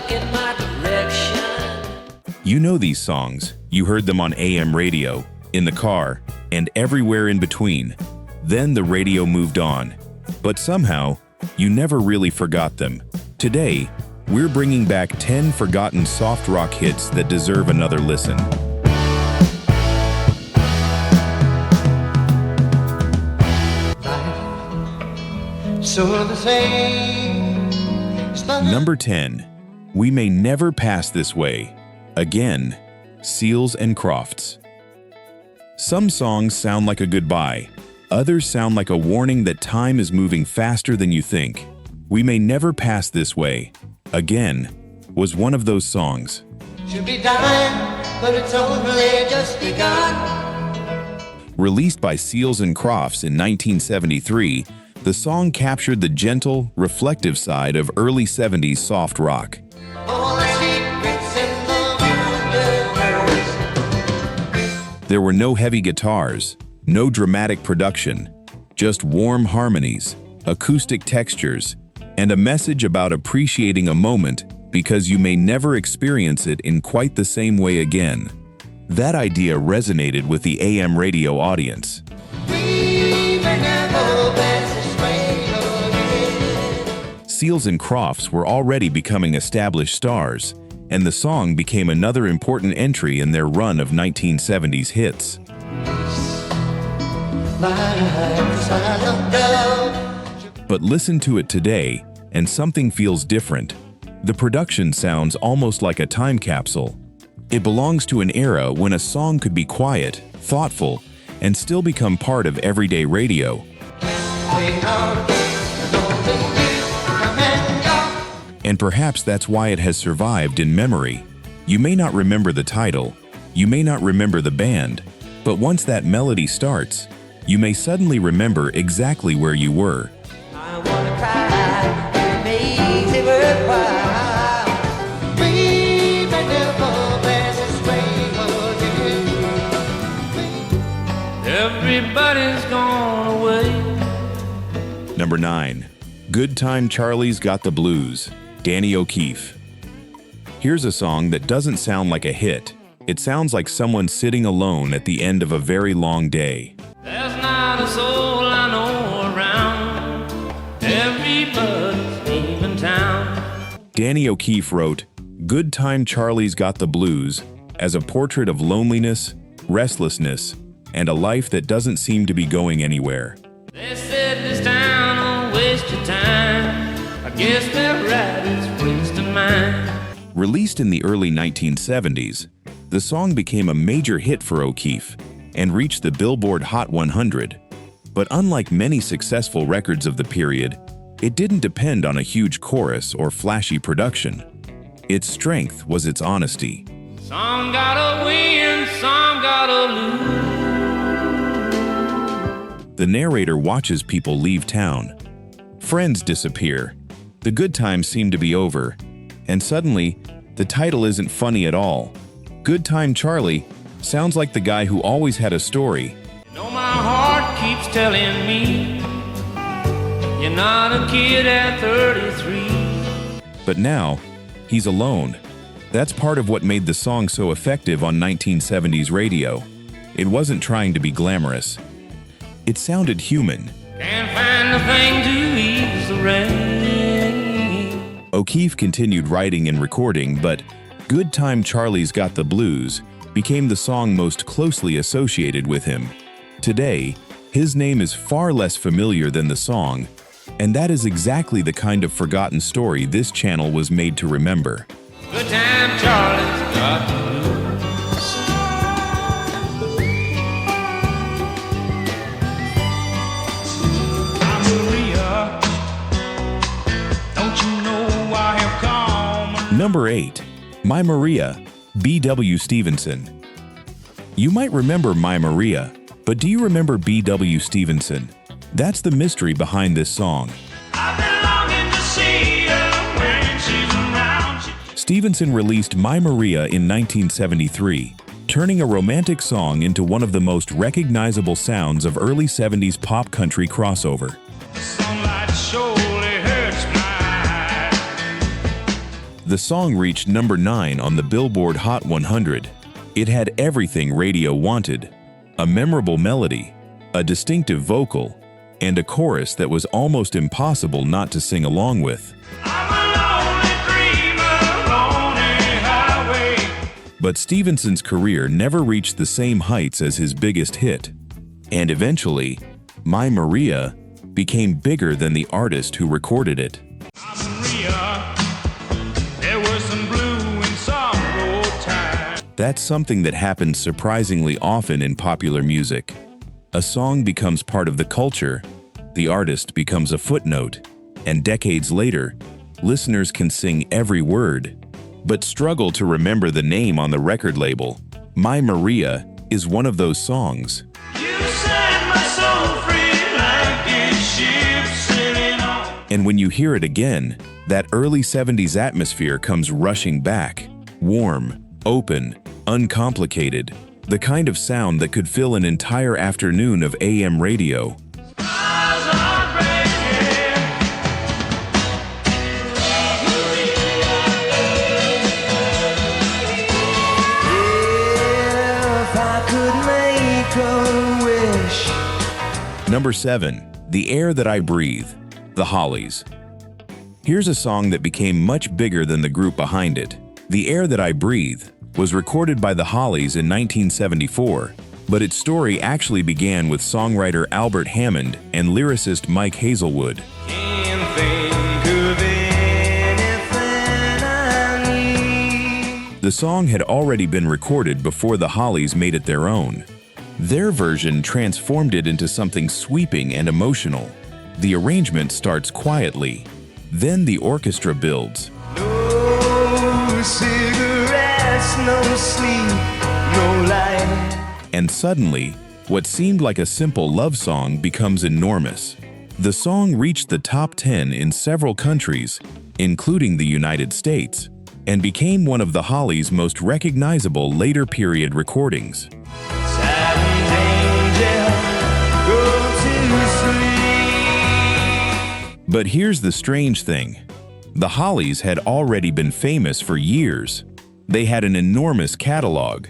look in my direction. You know these songs. You heard them on AM radio, in the car, and everywhere in between. Then the radio moved on. But somehow, you never really forgot them. Today, we're bringing back 10 forgotten soft rock hits that deserve another listen. So the same. Number 10. We May Never Pass This Way. Again, Seals and Crofts. Some songs sound like a goodbye. Others sound like a warning that time is moving faster than you think. We May Never Pass This Way. Again, was one of those songs. Should be done, but it's only just begun. Released by Seals and Crofts in 1973, the song captured the gentle, reflective side of early 70s soft rock. All the secrets in the universe. There were no heavy guitars, no dramatic production, just warm harmonies, acoustic textures, and a message about appreciating a moment because you may never experience it in quite the same way again. That idea resonated with the AM radio audience. We may never pass this way again. Seals and Crofts were already becoming established stars, and the song became another important entry in their run of 1970s hits. But listen to it today, and something feels different. The production sounds almost like a time capsule. It belongs to an era when a song could be quiet, thoughtful, and still become part of everyday radio. And perhaps that's why it has survived in memory. You may not remember the title, you may not remember the band, but once that melody starts, you may suddenly remember exactly where you were. I wanna cry, it makes it worthwhile. We may never pass this way again. Everybody's gone away. Number 9. Good Time Charlie's Got the Blues, Danny O'Keefe. Here's a song that doesn't sound like a hit. It sounds like someone sitting alone at the end of a very long day. There's not a soul I know around. Everybody's leaving town. Danny O'Keefe wrote, Good Time Charlie's Got the Blues as a portrait of loneliness, restlessness, and a life that doesn't seem to be going anywhere. They said this town will waste your time. I guess they're right, it's wasting mine. Released in the early 1970s, the song became a major hit for O'Keefe and reached the Billboard Hot 100. But unlike many successful records of the period, it didn't depend on a huge chorus or flashy production. Its strength was its honesty. Some gotta win, some gotta lose. The narrator watches people leave town. Friends disappear. The good times seem to be over. And suddenly, the title isn't funny at all. Good Time Charlie sounds like the guy who always had a story. You know my heart keeps telling me you're not a kid at 33. But now, he's alone. That's part of what made the song so effective on 1970s radio. It wasn't trying to be glamorous. It sounded human. Can't find a thing to ease the rain. O'Keefe continued writing and recording, but Good Time Charlie's Got the Blues became the song most closely associated with him. Today, his name is far less familiar than the song, and that is exactly the kind of forgotten story this channel was made to remember. Good time Charlie's got the blues. Maria, don't you know I have come? Number 8. My Maria, B.W. Stevenson. You might remember My Maria, but do you remember B.W. Stevenson? That's the mystery behind this song. I've been longing to see her when she's around. Stevenson released My Maria in 1973, turning a romantic song into one of the most recognizable sounds of early 70s pop country crossover. Sunlight surely hurts my eyes. The song reached number 9 on the Billboard Hot 100. It had everything radio wanted: a memorable melody, a distinctive vocal, and a chorus that was almost impossible not to sing along with. I'm a lonely dreamer, lonely highway. But Stevenson's career never reached the same heights as his biggest hit, and eventually, My Maria became bigger than the artist who recorded it. Maria, there was some blue in some road time. That's something that happens surprisingly often in popular music. A song becomes part of the culture, the artist becomes a footnote, and decades later, listeners can sing every word, but struggle to remember the name on the record label. My Maria is one of those songs. You set my soul free like a ship sailing on. And when you hear it again, that early 70s atmosphere comes rushing back. Warm, open, uncomplicated. The kind of sound that could fill an entire afternoon of AM radio. Stars are breaking. If I could make a wish. Number 7, The Air That I Breathe, The Hollies. Here's a song that became much bigger than the group behind it. The Air That I Breathe was recorded by the Hollies in 1974, but its story actually began with songwriter Albert Hammond and lyricist Mike Hazelwood. Can't think of anything I need. The song had already been recorded before the Hollies made it their own. Their version transformed it into something sweeping and emotional. The arrangement starts quietly, then the orchestra builds. No cigarettes, no sleep, no light. And suddenly, what seemed like a simple love song becomes enormous. The song reached the top 10 in several countries, including the United States, and became one of the Hollies' most recognizable later period recordings. Silent angel, go to sleep. But here's the strange thing. The Hollies had already been famous for years. They had an enormous catalog.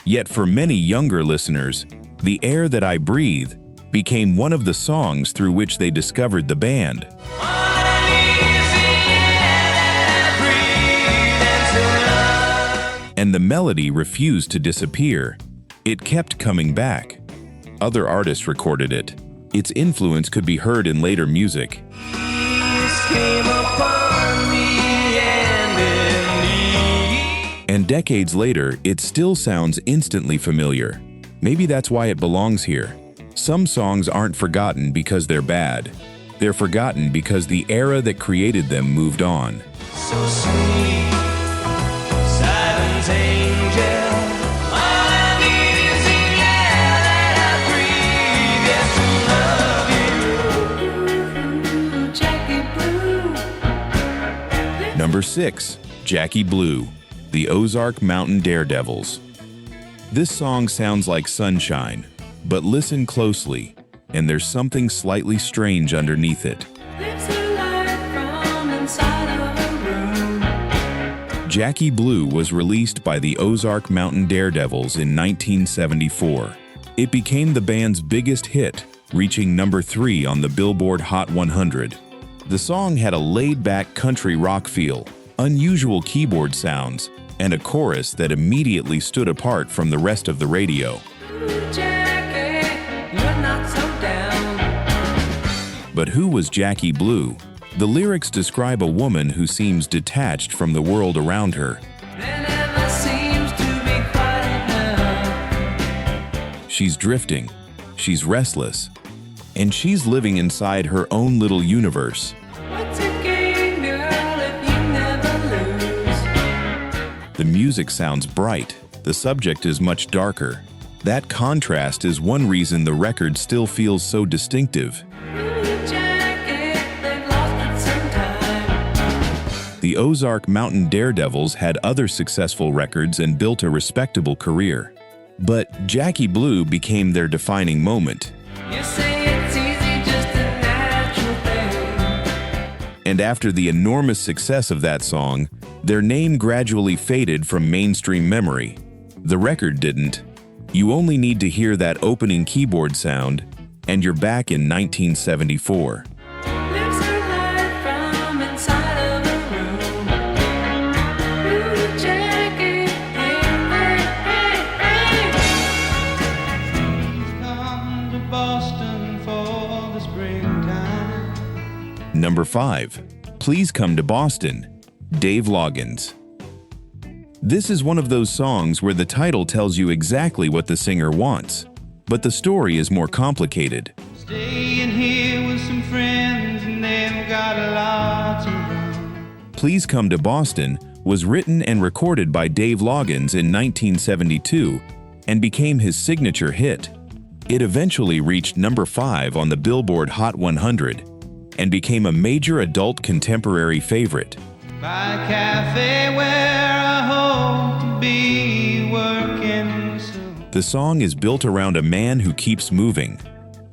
Yet for many younger listeners, The Air That I Breathe became one of the songs through which they discovered the band. And the melody refused to disappear. It kept coming back. Other artists recorded it. Its influence could be heard in later music. And decades later, it still sounds instantly familiar. Maybe that's why it belongs here. Some songs aren't forgotten because they're bad. They're forgotten because the era that created them moved on. So sweet, silent angel. All I need is the air that I breathe. Yes, to love you. Jackie Blue. Number 6, Jackie Blue, The Ozark Mountain Daredevils. This song sounds like sunshine, but listen closely, and there's something slightly strange underneath it. Jackie Blue was released by the Ozark Mountain Daredevils in 1974. It became the band's biggest hit, reaching number 3 on the Billboard Hot 100. The song had a laid-back country rock feel, unusual keyboard sounds, and a chorus that immediately stood apart from the rest of the radio. But who was Jackie Blue? The lyrics describe a woman who seems detached from the world around her. She's drifting, she's restless, and she's living inside her own little universe. The music sounds bright, the subject is much darker. That contrast is one reason the record still feels so distinctive. The Ozark Mountain Daredevils had other successful records and built a respectable career. But Jackie Blue became their defining moment. And after the enormous success of that song, Their name gradually faded from mainstream memory. The record didn't. You only need to hear that opening keyboard sound, and you're back in 1974. Number 5. Please Come to Boston, Dave Loggins. This is one of those songs where the title tells you exactly what the singer wants, but the story is more complicated. Staying here with some friends and they've got a lot to run. Please Come to Boston was written and recorded by Dave Loggins in 1972 and became his signature hit. It eventually reached number 5 on the Billboard Hot 100 and became a major adult contemporary favorite. By a cafe where I hope to be working soon. The song is built around a man who keeps moving.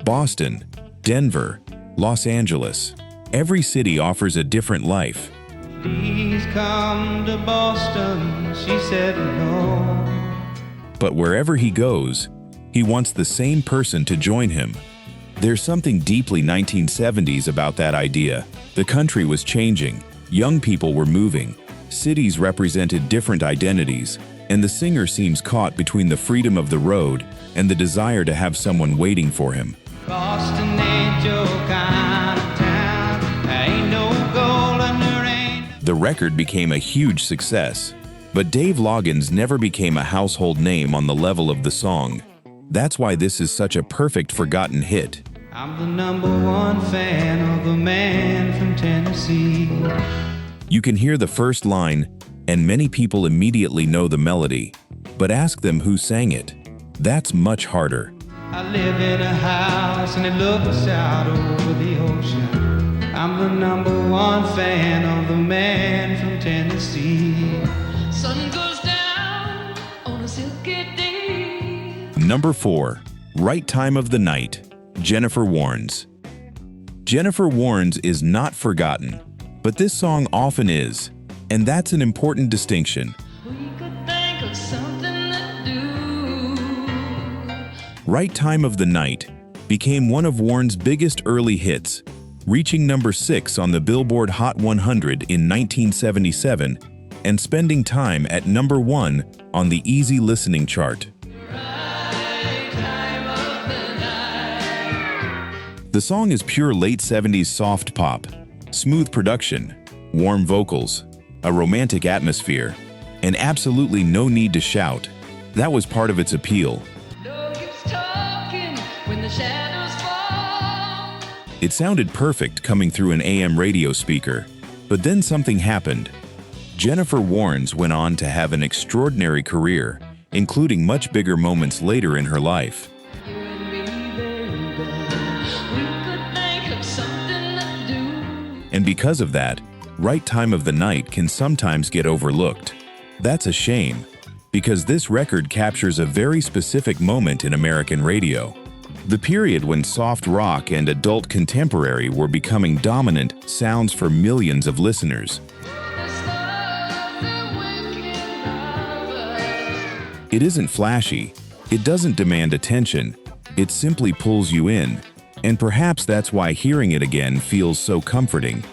Boston, Denver, Los Angeles. Every city offers a different life. Please come to Boston, she said no. But wherever he goes, he wants the same person to join him. There's something deeply 1970s about that idea. The country was changing, young people were moving, cities represented different identities, and the singer seems caught between the freedom of the road and the desire to have someone waiting for him. Boston ain't your kind of town. Ain't no gold under rain. The record became a huge success, but Dave Loggins never became a household name on the level of the song. That's why this is such a perfect forgotten hit. I'm the number 1 fan of the man from Tennessee. You can hear the first line, and many people immediately know the melody, but ask them who sang it. That's much harder. I live in a house and it looks out over the ocean. I'm the number 1 fan of the man from Tennessee. Sun goes down on a silky day. Number 4. Right Time of the Night, Jennifer Warnes. Jennifer Warnes is not forgotten, but this song often is, and that's an important distinction. We could think of something to do. Right Time of the Night became one of Warnes' biggest early hits, reaching number 6 on the Billboard Hot 100 in 1977 and spending time at number 1 on the Easy Listening chart. The song is pure late 70s soft pop, smooth production, warm vocals, a romantic atmosphere, and absolutely no need to shout. That was part of its appeal. It sounded perfect coming through an AM radio speaker, but then something happened. Jennifer Warnes went on to have an extraordinary career, including much bigger moments later in her life. And because of that, Right Time of the Night can sometimes get overlooked. That's a shame, because this record captures a very specific moment in American radio. The period when soft rock and adult contemporary were becoming dominant sounds for millions of listeners. It isn't flashy, it doesn't demand attention, it simply pulls you in, and perhaps that's why hearing it again feels so comforting.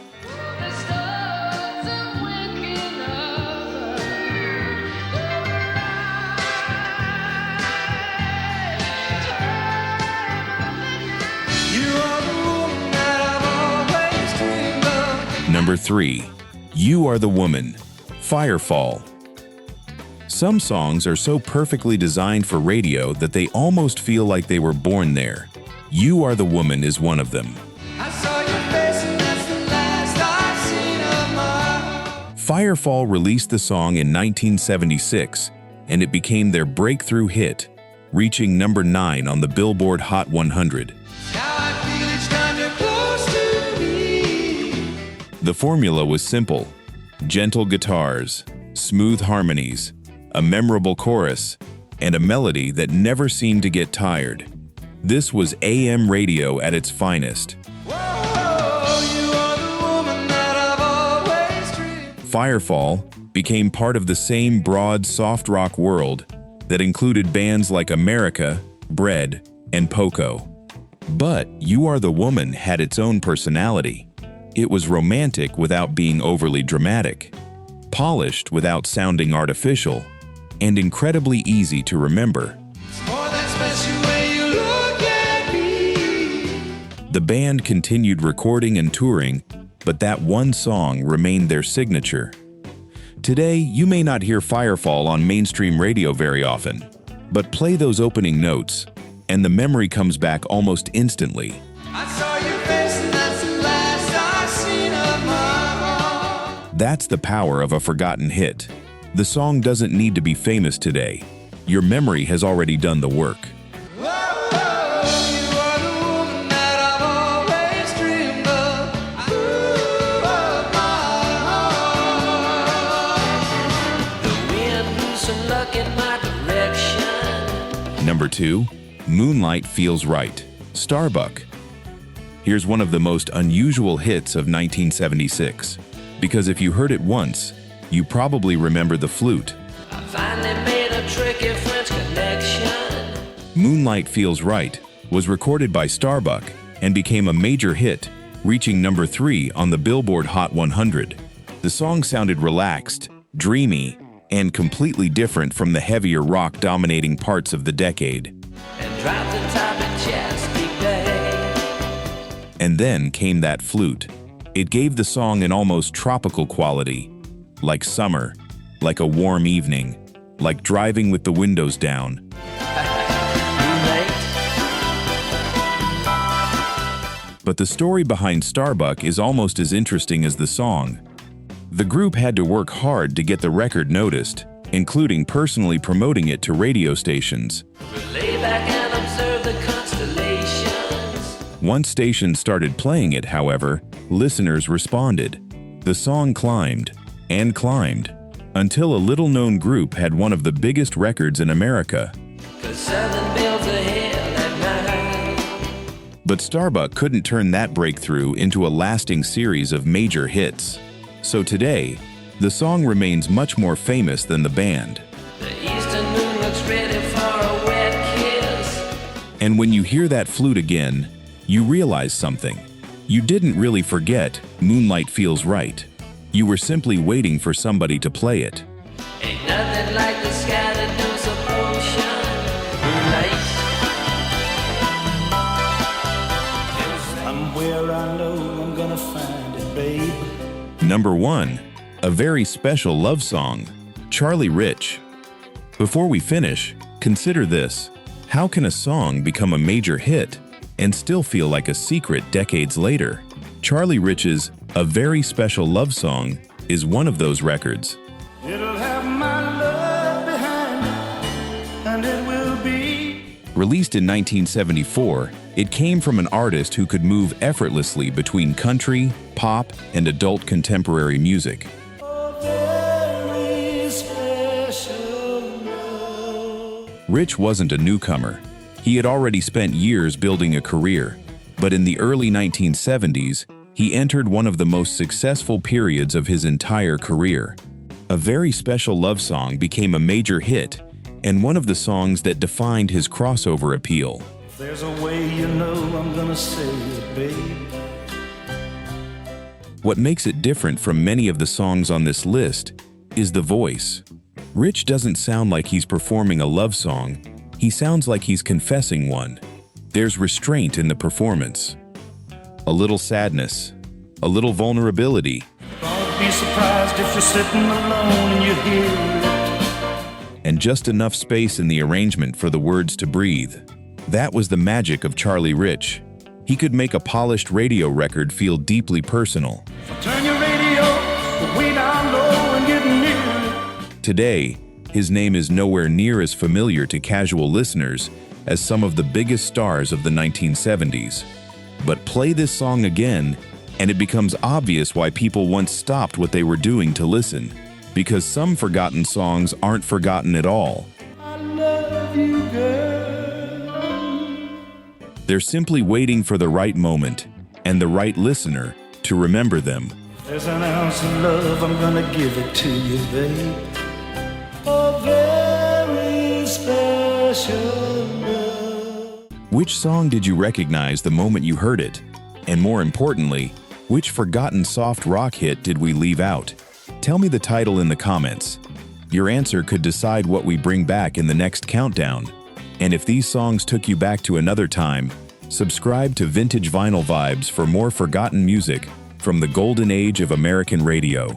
Number 3. You Are the Woman, Firefall. Some songs are so perfectly designed for radio that they almost feel like they were born there. You Are the Woman is one of them. I saw your face and that's the last I've seen of my... Firefall released the song in 1976, and it became their breakthrough hit, reaching number 9 on the Billboard Hot 100. How I feel each time you're close to me. The formula was simple: gentle guitars, smooth harmonies, a memorable chorus, and a melody that never seemed to get tired. This was AM radio at its finest. Whoa, you are the woman that I've always dreamed. Firefall, became part of the same broad soft rock world that included bands like America, Bread, and Poco. But You Are the Woman had its own personality. It was romantic without being overly dramatic, polished without sounding artificial, and incredibly easy to remember. More than special when you look at me. The band continued recording and touring, but that one song remained their signature. Today, you may not hear Firefall on mainstream radio very often, but play those opening notes, and the memory comes back almost instantly. I saw your face and that's the last I've seen of my heart. That's the power of a forgotten hit. The song doesn't need to be famous today. Your memory has already done the work. Whoa, you are the woman that I've always dreamed of. Of my heart. The wind blew some luck in my direction. Number 2, Moonlight Feels Right, Starbuck. Here's one of the most unusual hits of 1976, because if you heard it once, you probably remember the flute. I finally made a tricky French connection. Moonlight Feels Right was recorded by Starbuck and became a major hit, reaching number 3 on the Billboard Hot 100. The song sounded relaxed, dreamy, and completely different from the heavier rock dominating parts of the decade. And drop the top of Chesapeake Bay. And then came that flute. It gave the song an almost tropical quality, like summer, like a warm evening, like driving with the windows down. Moonlight. But the story behind Starbuck is almost as interesting as the song. The group had to work hard to get the record noticed, including personally promoting it to radio stations. We'll lay back and observe the constellations. Once stations started playing it, however, listeners responded. The song climbed and climbed until a little-known group had one of the biggest records in America. 'Cause Southern bells are hell at night. But Starbuck couldn't turn that breakthrough into a lasting series of major hits. So today, the song remains much more famous than the band. The eastern moon looks ready for a wet kiss. And when you hear that flute again, you realize something. You didn't really forget Moonlight Feels Right. You were simply waiting for somebody to play it. Ain't nothing like the scattered dose of ocean. Moonlight. Somewhere I know I'm gonna find it, babe. Number 1, a very special love song, Charlie Rich. Before we finish, consider this. How can a song become a major hit and still feel like a secret decades later? Charlie Rich's A Very Special Love Song is one of those records. It'll have my love behind it, and it will be. Released in 1974, it came from an artist who could move effortlessly between country, pop, and adult contemporary music. A very special love. Rich wasn't a newcomer. He had already spent years building a career, but in the early 1970s, he entered one of the most successful periods of his entire career. A Very Special Love Song became a major hit and one of the songs that defined his crossover appeal. If there's a way you know I'm gonna say it, babe. What makes it different from many of the songs on this list is the voice. Rich doesn't sound like he's performing a love song. He sounds like he's confessing one. There's restraint in the performance. A little sadness, a little vulnerability, Don't be surprised if you're sitting alone and you hear it. and just enough space in the arrangement for the words to breathe. That was the magic of Charlie Rich. He could make a polished radio record feel deeply personal. Turn your radio way down low and get near it. Today, his name is nowhere near as familiar to casual listeners as some of the biggest stars of the 1970s. But play this song again, and it becomes obvious why people once stopped what they were doing to listen. Because some forgotten songs aren't forgotten at all. I love you, girl. They're simply waiting for the right moment and the right listener to remember them. There's an ounce of love, I'm gonna give it to you, babe. A very special love. Which song did you recognize the moment you heard it? And more importantly, which forgotten soft rock hit did we leave out? Tell me the title in the comments. Your answer could decide what we bring back in the next countdown. And if these songs took you back to another time, subscribe to Vintage Vinyl Vibes for more forgotten music from the golden age of American radio.